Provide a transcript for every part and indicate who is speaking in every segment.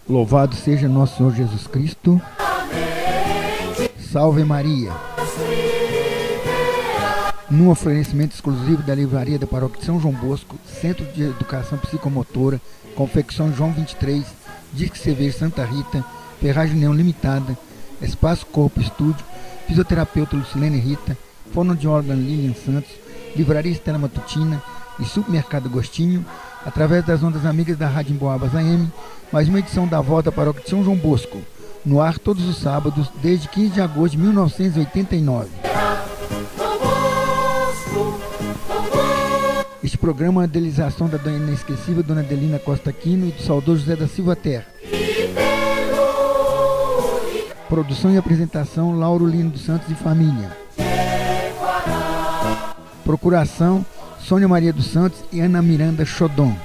Speaker 1: Louvado seja nosso Senhor Jesus Cristo. Salve Maria. Num oferecimento exclusivo da livraria da Paróquia de São João Bosco, Centro de Educação Psicomotora, Confecção João 23, Disque Cerveja Santa Rita, Ferragem União Limitada, Espaço Corpo Estúdio, Fisioterapeuta Lucilene Rita, Fonoaudióloga Lilian Santos, Livraria Estela Matutina e Supermercado Agostinho, através das ondas amigas da Rádio Emboabas AM, mais uma edição da Voz da Paróquia de São João Bosco, no ar todos os sábados, desde 15 de agosto de 1989. Este programa é uma idealização da dona inesquecível Dona Adelina Costa Aquino e do saudoso José da Silva Terra. Produção e apresentação, Lauro Lino dos Santos e família. Procuração, Sônia Maria dos Santos e Ana Miranda Chodon.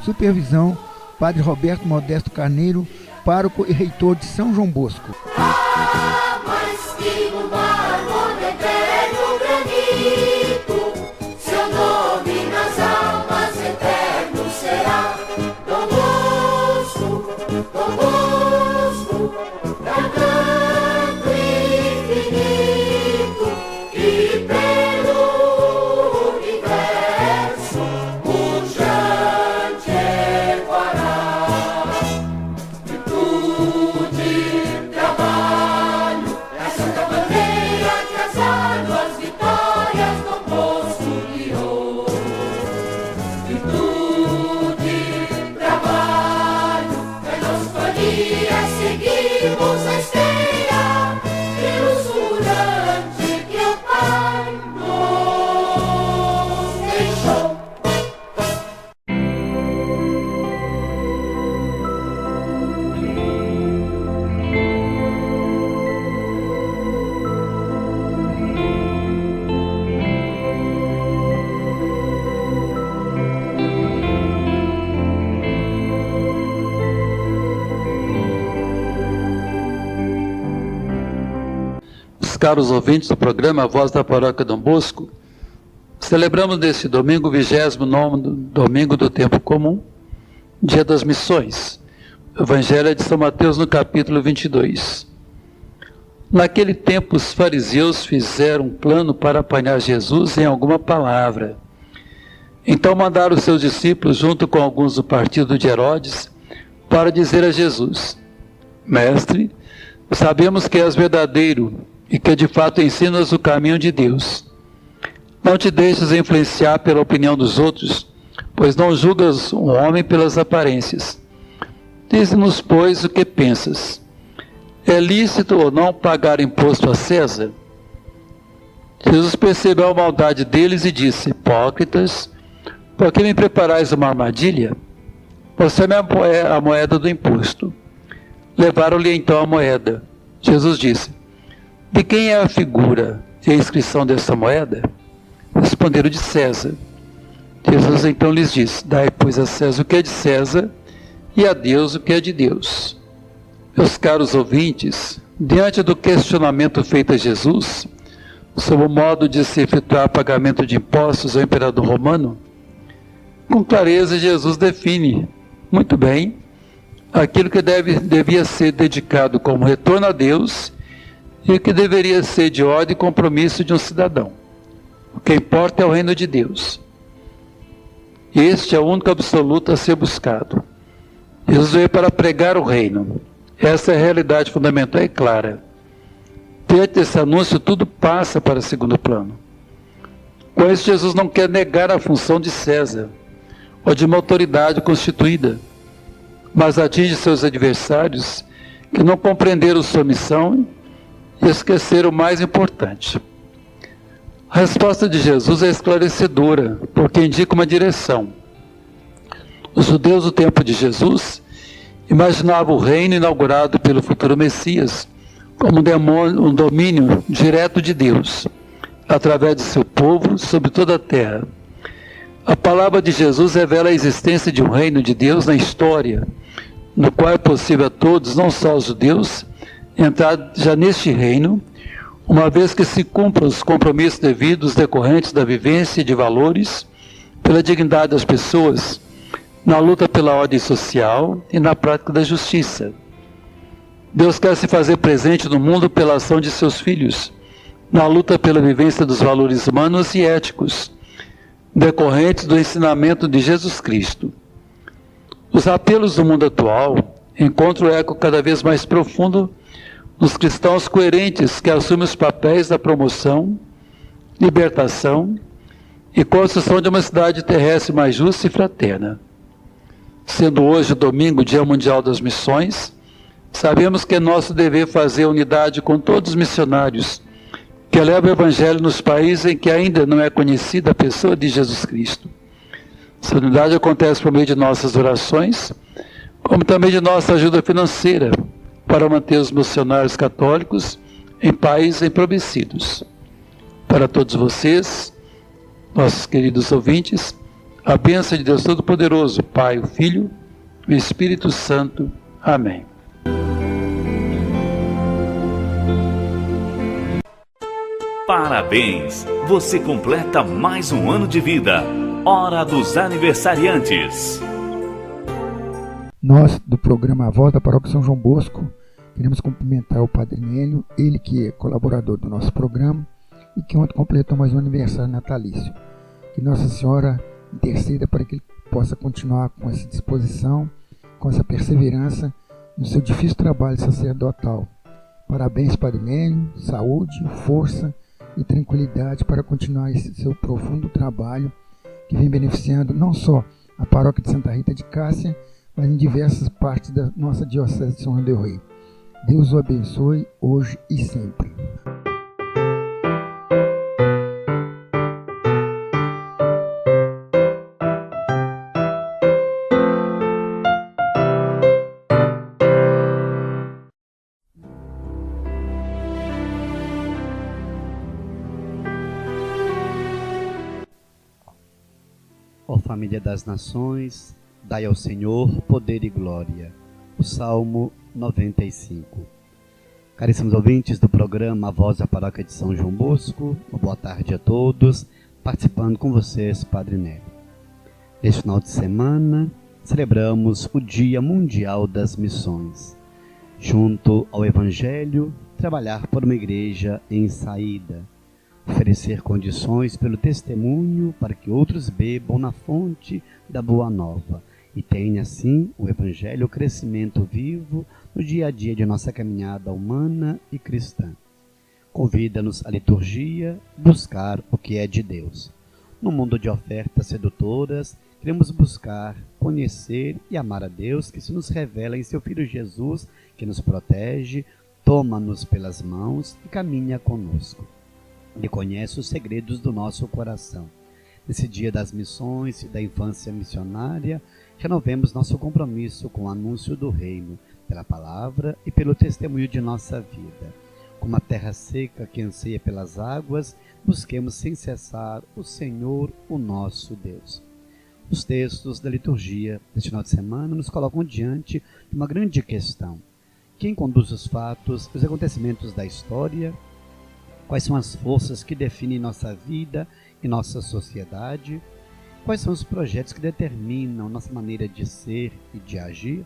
Speaker 1: Supervisão, Padre Roberto Modesto Carneiro, pároco e reitor de São João Bosco. Seu nome nas almas eterno será. Dom Bosco, canto infinito e pelo universo pujante ecoará. Virtude, trabalho, é a santa bandeira que as águas vitórias Dom Bosco guiou. Virtude, trabalho, é nossa família, seguimos a esteira ilusurante que o Pai nos deixou.
Speaker 2: Caros ouvintes do programa A Voz da Paróquia Dom Bosco, celebramos neste domingo, 29º domingo do tempo comum, dia das missões. O Evangelho é de São Mateus no capítulo 22. Naquele tempo os fariseus fizeram um plano para apanhar Jesus em alguma palavra. Então mandaram seus discípulos, junto com alguns do partido de Herodes, para dizer a Jesus: Mestre, sabemos que és verdadeiro e que de fato ensinas o caminho de Deus. Não te deixes influenciar pela opinião dos outros, pois não julgas um homem pelas aparências. Dize-nos, pois, o que pensas. É lícito ou não pagar imposto a César? Jesus percebeu a maldade deles e disse: Hipócritas, por que me preparais uma armadilha? Você é a moeda do imposto. Levaram-lhe então a moeda. Jesus disse: De quem é a figura e a inscrição dessa moeda? Responderam: de César. Jesus então lhes disse: Dai, pois, a César o que é de César e a Deus o que é de Deus. Meus caros ouvintes, diante do questionamento feito a Jesus sobre o modo de se efetuar pagamento de impostos ao imperador romano, com clareza Jesus define muito bem aquilo que devia ser dedicado como retorno a Deus e o que deveria ser de ordem e compromisso de um cidadão. O que importa é o reino de Deus. Este é o único absoluto a ser buscado. Jesus veio para pregar o reino. Essa é a realidade fundamental e clara. Diante desse anúncio, tudo passa para segundo plano. Com isso, Jesus não quer negar a função de César, ou de uma autoridade constituída, mas atinge seus adversários que não compreenderam sua missão e esquecer o mais importante. A resposta de Jesus é esclarecedora, porque indica uma direção. Os judeus do tempo de Jesus imaginavam o reino inaugurado pelo futuro Messias como um domínio direto de Deus, através de seu povo sobre toda a terra. A palavra de Jesus revela a existência de um reino de Deus na história, no qual é possível a todos, não só aos judeus, entrar já neste reino, uma vez que se cumpram os compromissos devidos decorrentes da vivência de valores pela dignidade das pessoas, na luta pela ordem social e na prática da justiça. Deus quer se fazer presente no mundo pela ação de seus filhos, na luta pela vivência dos valores humanos e éticos, decorrentes do ensinamento de Jesus Cristo. Os apelos do mundo atual encontram eco cada vez mais profundo nos cristãos coerentes que assumem os papéis da promoção, libertação e construção de uma cidade terrestre mais justa e fraterna. Sendo hoje domingo, Dia Mundial das Missões, sabemos que é nosso dever fazer unidade com todos os missionários que levam o Evangelho nos países em que ainda não é conhecida a pessoa de Jesus Cristo. Essa unidade acontece por meio de nossas orações, como também de nossa ajuda financeira para manter os missionários católicos em países empobrecidos. Para todos vocês, nossos queridos ouvintes, a bênção de Deus Todo-Poderoso, Pai, o Filho e o Espírito Santo. Amém.
Speaker 3: Parabéns! Você completa mais um ano de vida. Hora dos aniversariantes.
Speaker 1: Nós, do programa A Voz da Paróquia São João Bosco, queremos cumprimentar o Padre Nélio, ele que é colaborador do nosso programa e que ontem completou mais um aniversário natalício. Que Nossa Senhora interceda para que ele possa continuar com essa disposição, com essa perseverança no seu difícil trabalho sacerdotal. Parabéns, Padre Nélio, saúde, força e tranquilidade para continuar esse seu profundo trabalho que vem beneficiando não só a paróquia de Santa Rita de Cássia, mas em diversas partes da nossa diocese de São João del Rei. Deus o abençoe hoje e sempre.
Speaker 4: Ó família das nações, dai ao Senhor poder e glória. O Salmo 95. Caríssimos ouvintes do programa A Voz da Paróquia de São João Bosco, uma boa tarde a todos, participando com vocês, Padre Nélio. Neste final de semana, celebramos o Dia Mundial das Missões. Junto ao Evangelho, trabalhar por uma igreja em saída, oferecer condições pelo testemunho para que outros bebam na fonte da Boa Nova e tenha, assim, o Evangelho o crescimento vivo no dia a dia de nossa caminhada humana e cristã. Convida-nos a liturgia buscar o que é de Deus. No mundo de ofertas sedutoras, queremos buscar, conhecer e amar a Deus que se nos revela em seu Filho Jesus, que nos protege, toma-nos pelas mãos e caminha conosco. Ele conhece os segredos do nosso coração. Nesse dia das missões e da infância missionária, renovemos nosso compromisso com o anúncio do reino, pela palavra e pelo testemunho de nossa vida. Como a terra seca que anseia pelas águas, busquemos sem cessar o Senhor, o nosso Deus. Os textos da liturgia deste final de semana nos colocam diante de uma grande questão. Quem conduz os fatos, os acontecimentos da história? Quais são as forças que definem nossa vida e nossa sociedade? Quais são os projetos que determinam nossa maneira de ser e de agir?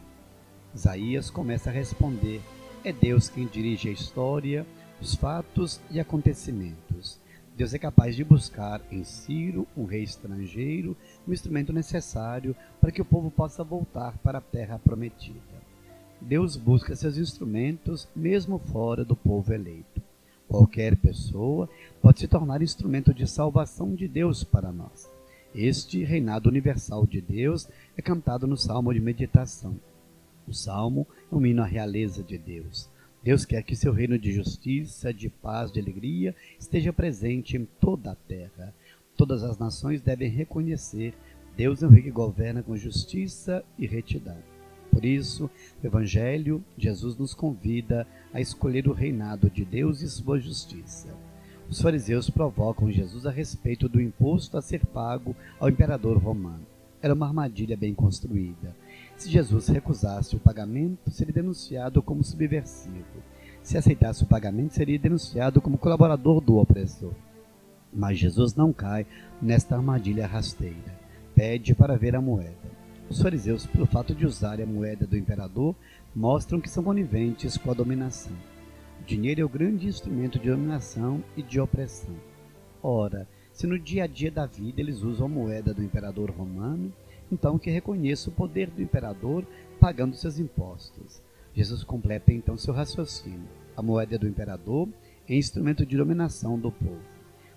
Speaker 4: Isaías começa a responder: é Deus quem dirige a história, os fatos e acontecimentos. Deus é capaz de buscar em Ciro, um rei estrangeiro, o instrumento necessário para que o povo possa voltar para a terra prometida. Deus busca seus instrumentos mesmo fora do povo eleito. Qualquer pessoa pode se tornar instrumento de salvação de Deus para nós. Este reinado universal de Deus é cantado no Salmo de meditação. O Salmo é um hino à realeza de Deus. Deus quer que seu reino de justiça, de paz, de alegria esteja presente em toda a terra. Todas as nações devem reconhecer: Deus é um rei que governa com justiça e retidão. Por isso, o Evangelho, Jesus nos convida a escolher o reinado de Deus e sua justiça. Os fariseus provocam Jesus a respeito do imposto a ser pago ao imperador romano. Era uma armadilha bem construída. Se Jesus recusasse o pagamento, seria denunciado como subversivo. Se aceitasse o pagamento, seria denunciado como colaborador do opressor. Mas Jesus não cai nesta armadilha rasteira. Pede para ver a moeda. Os fariseus, pelo fato de usarem a moeda do imperador, mostram que são coniventes com a dominação. O dinheiro é o grande instrumento de dominação e de opressão. Ora, se no dia a dia da vida eles usam a moeda do imperador romano, então que reconheça o poder do imperador pagando seus impostos. Jesus completa então seu raciocínio. A moeda do imperador é instrumento de dominação do povo,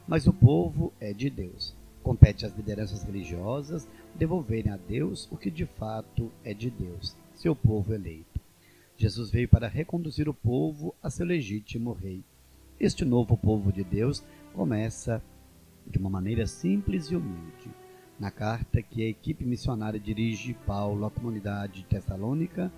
Speaker 4: mas o povo é de Deus. Compete às lideranças religiosas devolverem a Deus o que de fato é de Deus, seu povo eleito. Jesus veio para reconduzir o povo a seu legítimo rei. Este novo povo de Deus começa de uma maneira simples e humilde. Na carta que a equipe missionária dirige Paulo à comunidade de Tessalônica,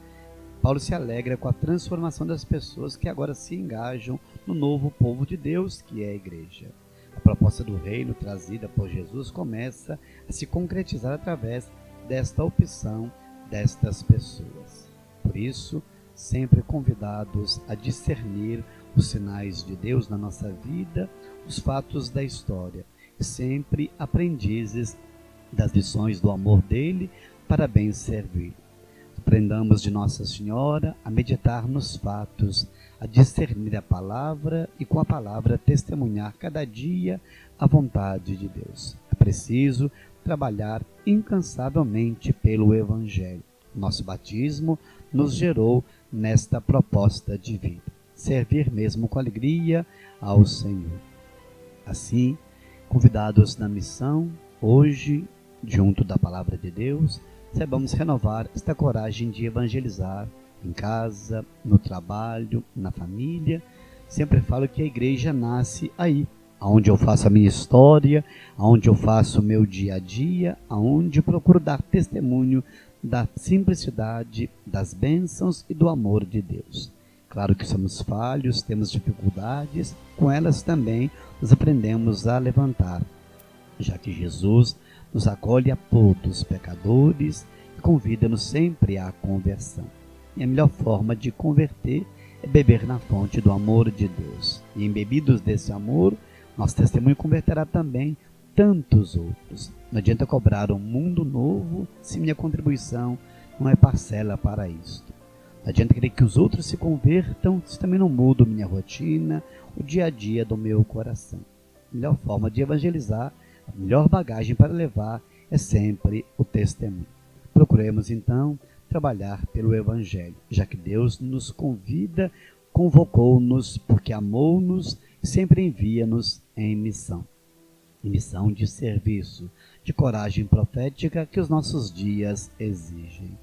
Speaker 4: Paulo se alegra com a transformação das pessoas que agora se engajam no novo povo de Deus, que é a igreja. A proposta do reino trazida por Jesus começa a se concretizar através desta opção destas pessoas. Por isso, sempre convidados a discernir os sinais de Deus na nossa vida, os fatos da história, e sempre aprendizes das lições do amor dele para bem servir. Aprendamos de Nossa Senhora a meditar nos fatos, a discernir a palavra e com a palavra testemunhar cada dia a vontade de Deus. É preciso trabalhar incansavelmente pelo Evangelho. Nosso batismo nos gerou nesta proposta de vida, servir mesmo com alegria ao Senhor. Assim, convidados na missão, hoje, junto da palavra de Deus, saibamos renovar esta coragem de evangelizar em casa, no trabalho, na família. Sempre falo que a igreja nasce aí, aonde eu faço a minha história, aonde eu faço o meu dia a dia, aonde procuro dar testemunho da simplicidade, das bênçãos e do amor de Deus. Claro que somos falhos, temos dificuldades, com elas também nos aprendemos a levantar, já que Jesus nos acolhe a todos, pecadores, e convida-nos sempre à conversão. E a melhor forma de converter é beber na fonte do amor de Deus. E embebidos desse amor, nosso testemunho converterá também tantos outros. Não adianta cobrar um mundo novo se minha contribuição não é parcela para isto. Não adianta querer que os outros se convertam se também não mudo minha rotina, o dia a dia do meu coração. A melhor forma de evangelizar, a melhor bagagem para levar é sempre o testemunho. Procuremos então trabalhar pelo Evangelho, já que Deus nos convida, convocou-nos porque amou-nos e sempre envia-nos em missão. Em missão de serviço, de coragem profética que os nossos dias exigem.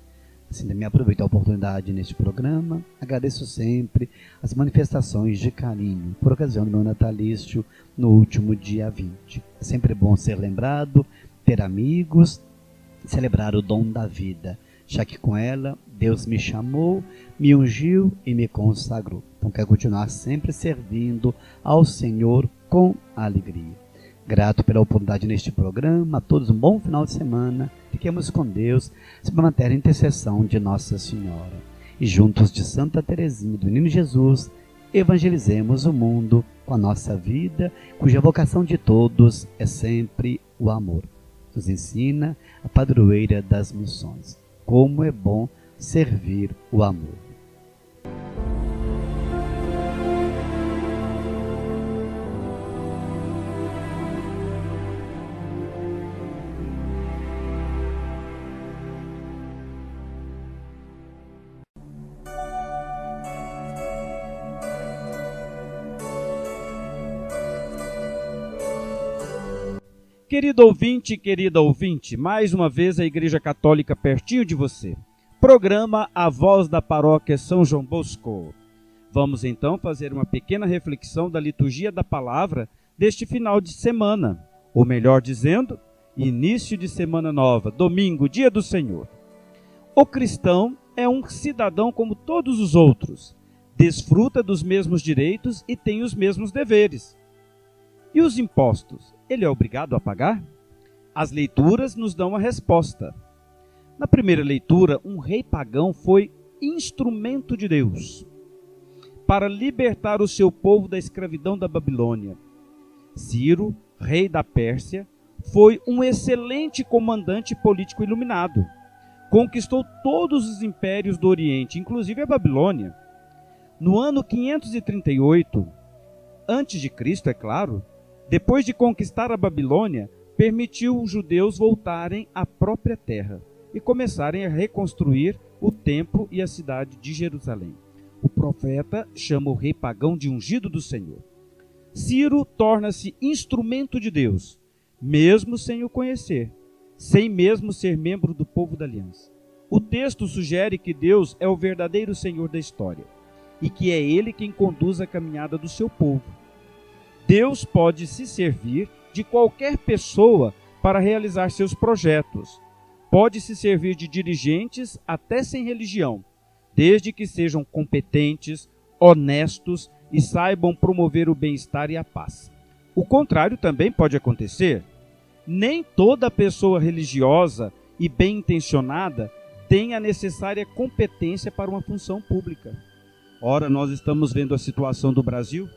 Speaker 4: Assim, também aproveito a oportunidade neste programa, agradeço sempre as manifestações de carinho por ocasião do meu natalício no último dia 20. É sempre bom ser lembrado, ter amigos, celebrar o dom da vida, já que com ela Deus me chamou, me ungiu e me consagrou. Então quero continuar sempre servindo ao Senhor com alegria. Grato pela oportunidade neste programa, a todos um bom final de semana, fiquemos com Deus, sob a materna intercessão de Nossa Senhora. E juntos de Santa Teresinha do Menino Jesus, evangelizemos o mundo com a nossa vida, cuja vocação de todos é sempre o amor. Nos ensina a padroeira das missões. Como é bom servir o amor.
Speaker 5: Querido ouvinte, querida ouvinte, mais uma vez a Igreja Católica pertinho de você. Programa A Voz da Paróquia São João Bosco. Vamos então fazer uma pequena reflexão da liturgia da palavra deste final de semana, ou melhor dizendo, início de semana nova, domingo, dia do Senhor. O cristão é um cidadão como todos os outros, desfruta dos mesmos direitos e tem os mesmos deveres. E os impostos? Ele é obrigado a pagar? As leituras nos dão a resposta. Na primeira leitura, um rei pagão foi instrumento de Deus para libertar o seu povo da escravidão da Babilônia. Ciro, rei da Pérsia, foi um excelente comandante político iluminado. conquistou todos os impérios do Oriente, inclusive a Babilônia. No ano 538 a.C., é claro, depois de conquistar a Babilônia, permitiu os judeus voltarem à própria terra e começarem a reconstruir o templo e a cidade de Jerusalém. O profeta chama o rei pagão de ungido do Senhor. Ciro torna-se instrumento de Deus, mesmo sem o conhecer, sem mesmo ser membro do povo da aliança. O texto sugere que Deus é o verdadeiro Senhor da história e que é Ele quem conduz a caminhada do seu povo. Deus pode se servir de qualquer pessoa para realizar seus projetos. Pode se servir de dirigentes até sem religião, desde que sejam competentes, honestos e saibam promover o bem-estar e a paz. O contrário também pode acontecer. Nem toda pessoa religiosa e bem-intencionada tem a necessária competência para uma função pública. Ora, nós estamos vendo a situação do Brasil.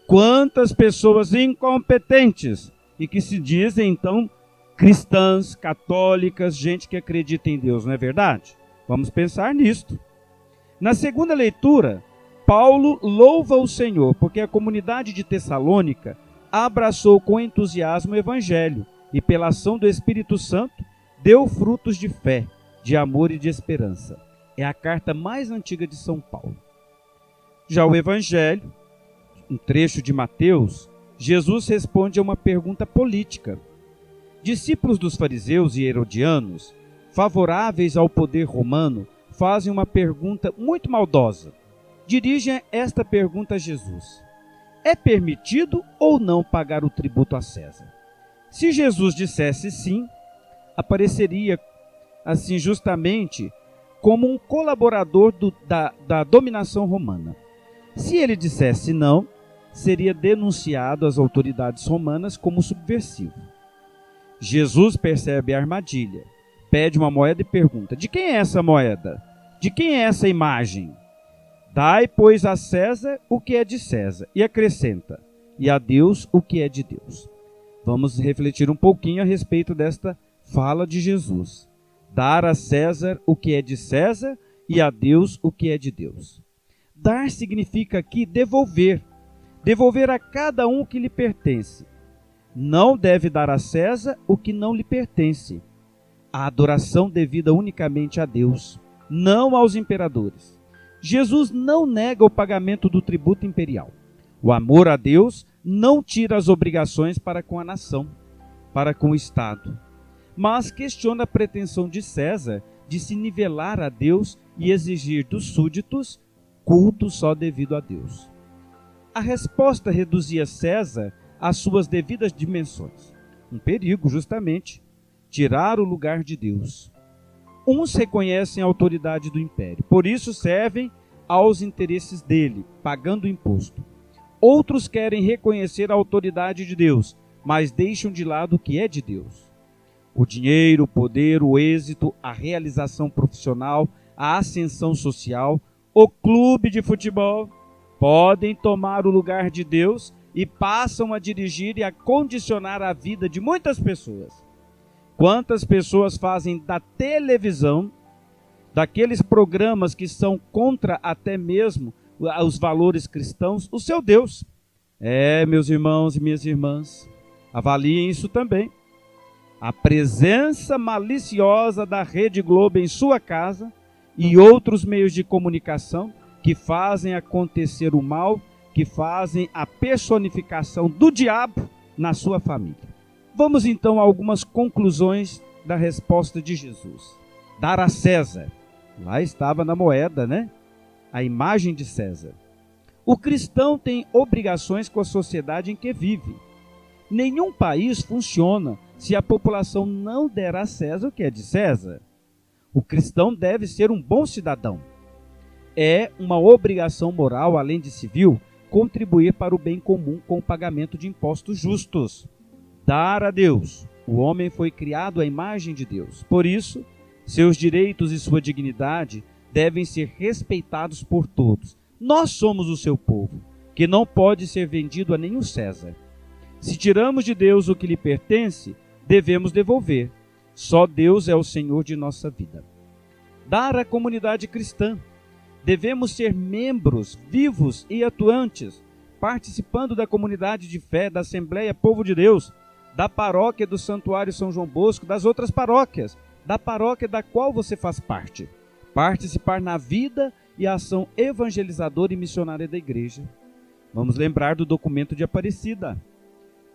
Speaker 5: Quantas pessoas incompetentes e que se dizem, então, cristãs, católicas, gente que acredita em Deus, não é verdade? Vamos pensar nisto. Na segunda leitura, Paulo louva o Senhor, porque a comunidade de Tessalônica abraçou com entusiasmo o Evangelho e, pela ação do Espírito Santo, deu frutos de fé, de amor e de esperança. É a carta mais antiga de São Paulo. Já o Evangelho, um trecho de Mateus, Jesus responde a uma pergunta política. Discípulos dos fariseus e herodianos, favoráveis ao poder romano, fazem uma pergunta muito maldosa. Dirigem esta pergunta a Jesus: é permitido ou não pagar o tributo a César? Se Jesus dissesse sim, apareceria assim justamente como um colaborador da dominação romana. Se ele dissesse não, seria denunciado às autoridades romanas como subversivo. Jesus percebe a armadilha, pede uma moeda e pergunta: de quem é essa moeda? De quem é essa imagem? Dai, pois, a César o que é de César, e acrescenta: e a Deus o que é de Deus. Vamos refletir um pouquinho a respeito desta fala de Jesus. Dar a César o que é de César e a Deus o que é de Deus. Dar significa aqui devolver. Devolver a cada um o que lhe pertence. Não deve dar a César o que não lhe pertence. A adoração devida unicamente a Deus, não aos imperadores. Jesus não nega o pagamento do tributo imperial. O amor a Deus não tira as obrigações para com a nação, para com o Estado, mas questiona a pretensão de César de se nivelar a Deus e exigir dos súditos culto só devido a Deus. A resposta reduzia César às suas devidas dimensões. Um perigo, justamente, tirar o lugar de Deus. Uns reconhecem a autoridade do império, por isso servem aos interesses dele, pagando imposto. Outros querem reconhecer a autoridade de Deus, mas deixam de lado o que é de Deus. O dinheiro, o poder, o êxito, a realização profissional, a ascensão social, o clube de futebol podem tomar o lugar de Deus e passam a dirigir e a condicionar a vida de muitas pessoas. Quantas pessoas fazem da televisão, daqueles programas que são contra até mesmo os valores cristãos, o seu Deus? Meus irmãos e minhas irmãs, avaliem isso também. A presença maliciosa da Rede Globo em sua casa e outros meios de comunicação que fazem acontecer o mal, que fazem a personificação do diabo na sua família. Vamos então a algumas conclusões da resposta de Jesus. Dar a César. Lá estava na moeda, né? A imagem de César. O cristão tem obrigações com a sociedade em que vive. Nenhum país funciona se a população não der a César o que é de César. O cristão deve ser um bom cidadão. É uma obrigação moral, além de civil, contribuir para o bem comum com o pagamento de impostos justos. Dar a Deus. O homem foi criado à imagem de Deus. Por isso, seus direitos e sua dignidade devem ser respeitados por todos. Nós somos o seu povo, que não pode ser vendido a nenhum César. Se tiramos de Deus o que lhe pertence, devemos devolver. Só Deus é o Senhor de nossa vida. dar à comunidade cristã. Devemos ser membros vivos e atuantes, participando da comunidade de fé, da Assembleia Povo de Deus, da paróquia do Santuário São João Bosco, das outras paróquias, da paróquia da qual você faz parte. Participar na vida e ação evangelizadora e missionária da igreja. Vamos lembrar do documento de Aparecida.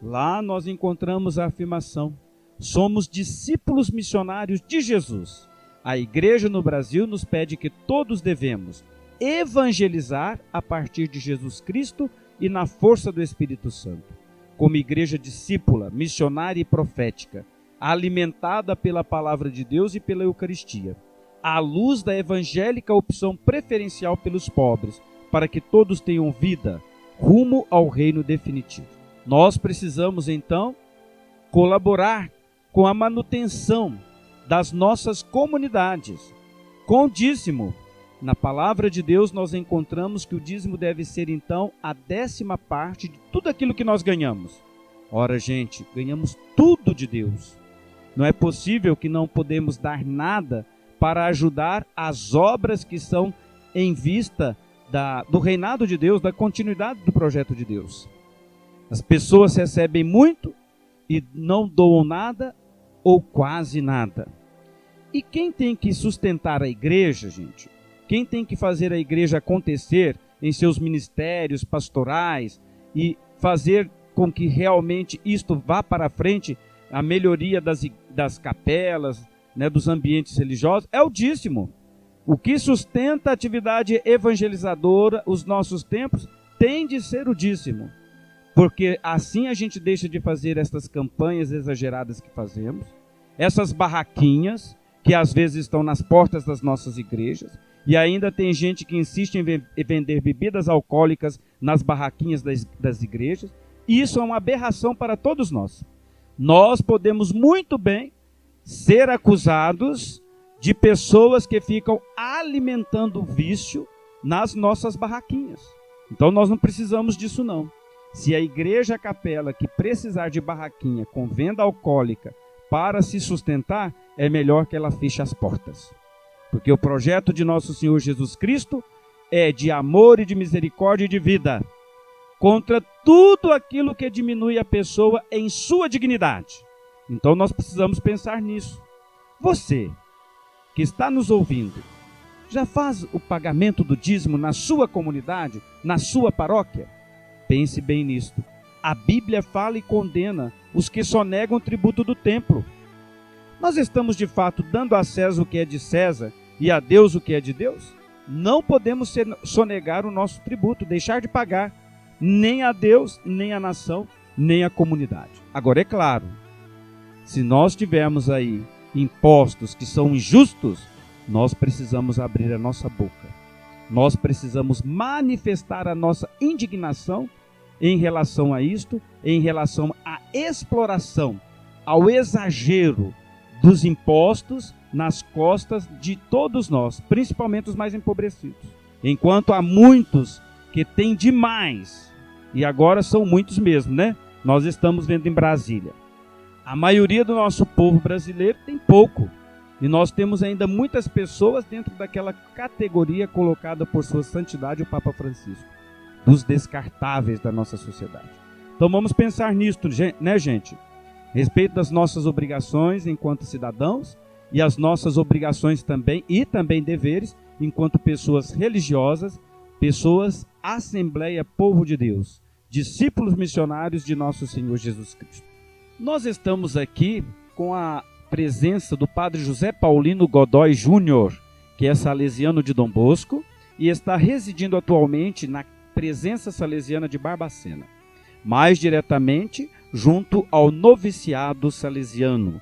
Speaker 5: Lá nós encontramos a afirmação: somos discípulos missionários de Jesus. A igreja no Brasil nos pede que todos devemos evangelizar a partir de Jesus Cristo e na força do Espírito Santo. Como igreja discípula, missionária e profética, alimentada pela palavra de Deus e pela Eucaristia, à luz da evangélica opção preferencial pelos pobres, para que todos tenham vida, rumo ao reino definitivo. Nós precisamos, então, colaborar com a manutenção das nossas comunidades, com o dízimo. Na palavra de Deus nós encontramos que o dízimo deve ser, então, a 10ª parte de tudo aquilo que nós ganhamos. Ora, gente, ganhamos tudo de Deus. Não é possível que não podemos dar nada para ajudar as obras que são em vista do reinado de Deus, da continuidade do projeto de Deus. As pessoas recebem muito e não doam nada ou quase nada. E quem tem que sustentar a igreja, gente? Quem tem que fazer a igreja acontecer em seus ministérios pastorais e fazer com que realmente isto vá para frente, a melhoria das capelas, né, dos ambientes religiosos, é o dízimo. O que sustenta a atividade evangelizadora, os nossos templos, tem de ser o dízimo. Porque assim a gente deixa de fazer essas campanhas exageradas que fazemos, essas barraquinhas que às vezes estão nas portas das nossas igrejas, e ainda tem gente que insiste em vender bebidas alcoólicas nas barraquinhas das igrejas. Isso é uma aberração para todos nós. Nós podemos muito bem ser acusados de pessoas que ficam alimentando o vício nas nossas barraquinhas. Então nós não precisamos disso não. Se a igreja, a capela que precisar de barraquinha com venda alcoólica para se sustentar, é melhor que ela feche as portas. Porque o projeto de nosso Senhor Jesus Cristo é de amor e de misericórdia e de vida, contra tudo aquilo que diminui a pessoa em sua dignidade. Então nós precisamos pensar nisso. Você, que está nos ouvindo, já faz o pagamento do dízimo na sua comunidade, na sua paróquia? Pense bem nisto. A Bíblia fala e condena os que só negam o tributo do templo. Nós estamos de fato dando a César o que é de César e a Deus o que é de Deus? Não podemos sonegar o nosso tributo, deixar de pagar, nem a Deus, nem a nação, nem a comunidade. Agora é claro, se nós tivermos aí impostos que são injustos, nós precisamos abrir a nossa boca. Nós precisamos manifestar a nossa indignação em relação a isto, em relação à exploração, ao exagero dos impostos nas costas de todos nós, principalmente os mais empobrecidos. Enquanto há muitos que têm demais, e agora são muitos mesmo, né? Nós estamos vendo em Brasília. A maioria do nosso povo brasileiro tem pouco. E nós temos ainda muitas pessoas dentro daquela categoria colocada por sua santidade, o Papa Francisco, dos descartáveis da nossa sociedade. Então vamos pensar nisso, né, gente? Respeito das nossas obrigações enquanto cidadãos e as nossas obrigações também, e também deveres, enquanto pessoas religiosas, pessoas Assembleia Povo de Deus, discípulos missionários de nosso Senhor Jesus Cristo. Nós estamos aqui com a presença do Padre José Paulino Godoy Júnior, que é salesiano de Dom Bosco e está residindo atualmente na presença salesiana de Barbacena, mais diretamente junto ao noviciado salesiano,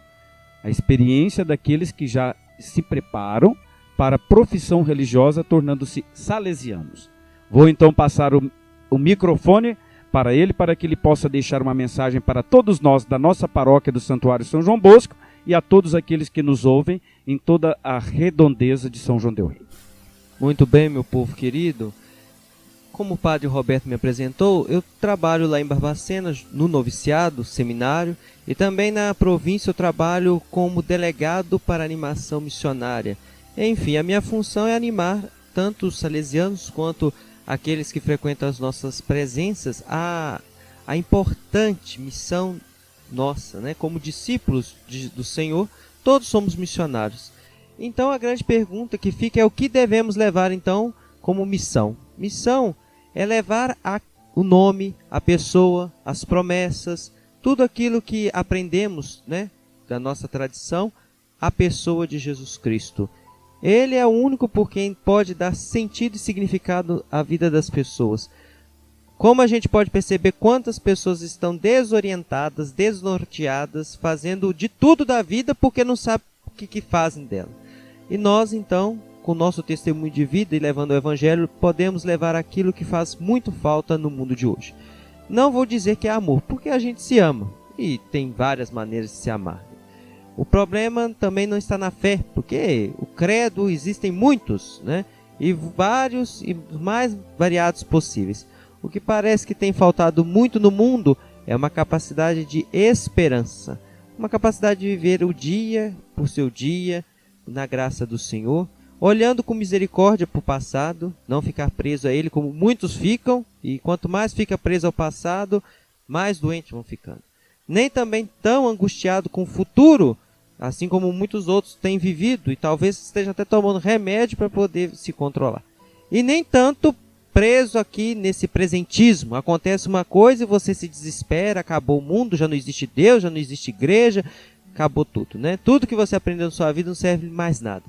Speaker 5: a experiência daqueles que já se preparam para a profissão religiosa, tornando-se salesianos. Vou então passar o microfone para ele, para que ele possa deixar uma mensagem para todos nós da nossa paróquia do Santuário São João Bosco e a todos aqueles que nos ouvem em toda a redondeza de São João del Rei.
Speaker 6: Muito bem, meu povo querido. Como o padre Roberto me apresentou, eu trabalho lá em Barbacena, no noviciado, seminário, e também na província eu trabalho como delegado para animação missionária. Enfim, a minha função é animar tanto os salesianos quanto aqueles que frequentam as nossas presenças a importante missão nossa, né? Como discípulos do Senhor, todos somos missionários. Então a grande pergunta que fica é o que devemos levar então como missão? Missão é levar o nome, a pessoa, as promessas, tudo aquilo que aprendemos, né, da nossa tradição, a pessoa de Jesus Cristo. Ele é o único por quem pode dar sentido e significado à vida das pessoas. Como a gente pode perceber quantas pessoas estão desorientadas, desnorteadas, fazendo de tudo da vida porque não sabem o que fazem dela. E nós, então, com o nosso testemunho de vida e levando o Evangelho, podemos levar aquilo que faz muito falta no mundo de hoje. Não vou dizer que é amor, porque a gente se ama. E tem várias maneiras de se amar. O problema também não está na fé, porque o credo existem muitos, né? E vários e mais variados possíveis. O que parece que tem faltado muito no mundo é uma capacidade de esperança. Uma capacidade de viver o dia por seu dia, na graça do Senhor, olhando com misericórdia para o passado, não ficar preso a ele como muitos ficam, e quanto mais fica preso ao passado, mais doentes vão ficando. Nem também tão angustiado com o futuro, assim como muitos outros têm vivido, e talvez esteja até tomando remédio para poder se controlar. E nem tanto preso aqui nesse presentismo. Acontece uma coisa e você se desespera, acabou o mundo, já não existe Deus, já não existe igreja, acabou tudo, né? Tudo que você aprendeu na sua vida não serve mais nada.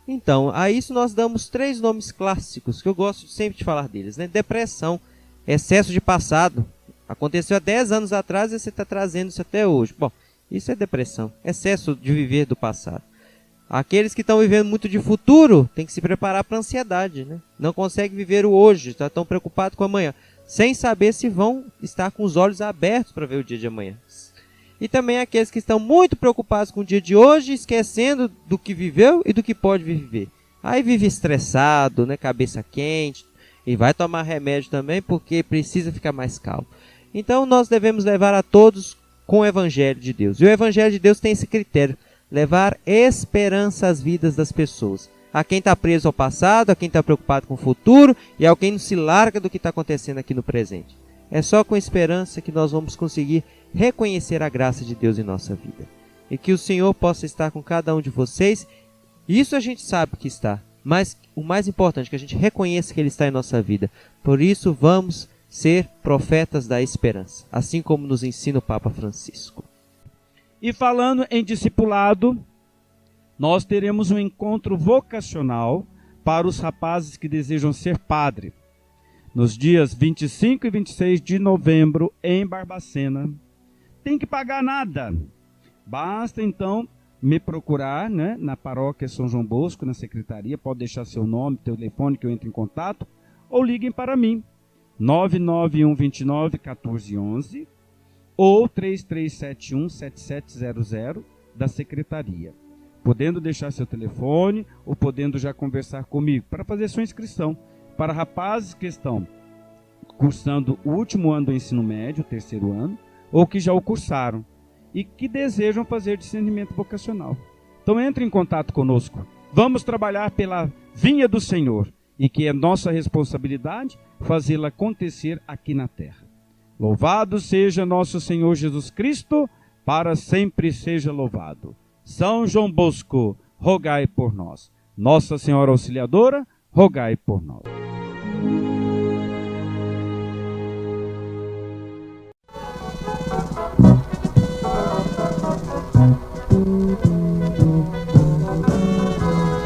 Speaker 6: Então, a isso nós damos 3 nomes clássicos, que eu gosto sempre de falar deles, né? Depressão, excesso de passado. Aconteceu há 10 anos atrás e você está trazendo isso até hoje. Bom, isso é depressão, excesso de viver do passado. Aqueles que estão vivendo muito de futuro têm que se preparar para a ansiedade, né? Não conseguem viver o hoje, já estão preocupados com amanhã, sem saber se vão estar com os olhos abertos para ver o dia de amanhã. E também aqueles que estão muito preocupados com o dia de hoje, esquecendo do que viveu e do que pode viver. Aí vive estressado, né? Cabeça quente, e vai tomar remédio também porque precisa ficar mais calmo. Então nós devemos levar a todos com o Evangelho de Deus. E o Evangelho de Deus tem esse critério: levar esperança às vidas das pessoas. A quem está preso ao passado, a quem está preocupado com o futuro e a quem não se larga do que está acontecendo aqui no presente. É só com esperança que nós vamos conseguir reconhecer a graça de Deus em nossa vida. E que o Senhor possa estar com cada um de vocês. Isso a gente sabe que está, mas o mais importante é que a gente reconheça que Ele está em nossa vida. Por isso vamos ser profetas da esperança, assim como nos ensina o Papa Francisco.
Speaker 5: E falando em discipulado, nós teremos um encontro vocacional para os rapazes que desejam ser padre, nos dias 25 e 26 de novembro, em Barbacena. Tem que pagar nada. Basta, então, me procurar, né, na paróquia São João Bosco, na secretaria. Pode deixar seu nome, telefone, que eu entro em contato. Ou liguem para mim, 99129-1411 ou 3371-7700 da secretaria. Podendo deixar seu telefone ou podendo já conversar comigo para fazer sua inscrição. Para rapazes que estão cursando o último ano do ensino médio, o 3º ano, ou que já o cursaram e que desejam fazer discernimento vocacional. Então entre em contato conosco. Vamos trabalhar pela vinha do Senhor e que é nossa responsabilidade fazê-la acontecer aqui na terra. Louvado seja nosso Senhor Jesus Cristo, para sempre seja louvado. São João Bosco, rogai por nós. Nossa Senhora Auxiliadora, rogai por nós.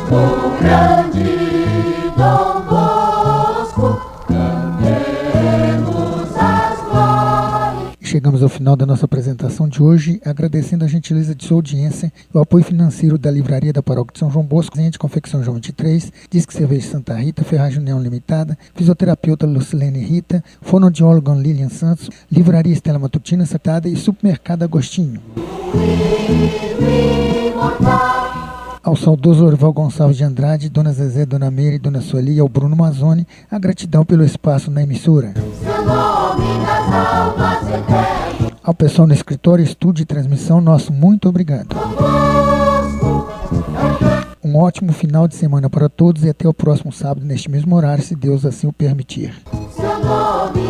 Speaker 7: O grande Dom Bosco, cantemos as glórias.
Speaker 1: Chegamos ao final da nossa apresentação de hoje, agradecendo a gentileza de sua audiência e o apoio financeiro da Livraria da Paróquia de São João Bosco, de Confecção João 23, Disque Cerveja Santa Rita, Ferragem União Limitada, Fisioterapeuta Lucilene Rita, Fonoaudiólogo Lilian Santos, Livraria Estela Matutina Satada e Supermercado Agostinho. Ao saudoso Orival Gonçalves de Andrade, Dona Zezé, Dona Meire e Dona Sueli e ao Bruno Mazzoni, a gratidão pelo espaço na emissora. Ao pessoal no escritório, estúdio e transmissão, nosso muito obrigado. Um ótimo final de semana para todos e até o próximo sábado, neste mesmo horário, se Deus assim o permitir.
Speaker 7: Seu nome